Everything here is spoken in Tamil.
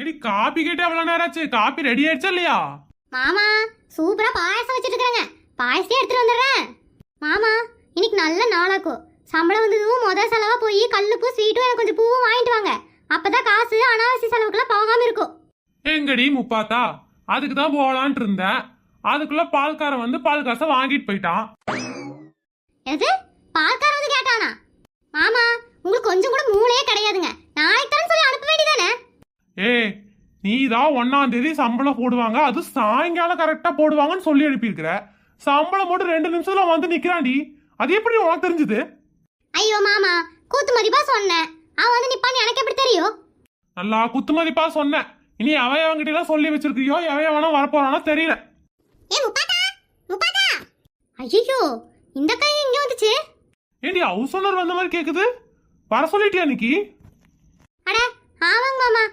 ஏடி காபி கேட்டு எவ்வளவு நேரம் ஆச்சு? காபி ரெடி ஆயிடுச்சா இல்லையா? மாமா சூப்பரா பாயாசம் வச்சிட்டு இருக்காங்க. பாயாசத்தையே எடுத்துட்டு வந்துடுறேன். மாமா இன்னைக்கு நல்ல நாளாக்கும். சம்பளம் வந்ததும் முதல் செலவா போய் கல்லுப்பு ஸ்வீட்டும் எனக்கு கொஞ்சம் பூவும் வாங்கிட்டு வாங்க. அப்பதான் காசு அனாவசிய செலவுக்குலாம் போகாம இருக்கும். எங்கடி முப்பாத்தா? அதுக்கு தான் போகலான்ட்டு இருந்தேன். அதுக்குள்ள பால்காரன் வந்து பால் காசை வாங்கிட்டு போயிட்டான். எது? பால்காரன் வந்து கேட்டானா? மாமா உங்களுக்கு கொஞ்சம் கூட மூளையே கிடையாதுங்க. நாளைக்கு தரேன்னு சொல்லி அனுப்ப வேண்டியதானே? ஏய், நீ தான் 1ஆம் தேதி சம்பளம் போடுவாங்க, அது சாயங்காலம் கரெக்டா போடுவாங்கன்னு சொல்லி அனுப்பியிருக்கிற. சம்பளம் மட்டும் 2 நிமிஷத்துல வந்து நிக்கிறான்டி. அது எப்படி உனக்கு தெரிஞ்சது? ஐயோ மாமா, கூத்து மதிப்பா சொன்னேன். அவன் வந்து நிப்பான்னு எனக்கு எப்படி தெரியும்? நல்லா குத்துமதிப்பா சொன்னேன். இனி அவங்கிட்ட எல்லாம் சொல்லி வச்சிருக்கியோ, எவனா வரப்போறானோ தெரியல. ஏ முப்பாத்தா, முப்பாத்தா. ஐயோ, இந்த கை எங்க வந்துச்சு? ஏண்டி ஹவுஸ் ஓனர் வந்த மாதிரி கேக்குது? வர சொல்லிட்டியா இன்னைக்கு? அட ஆமாங்க மாமா,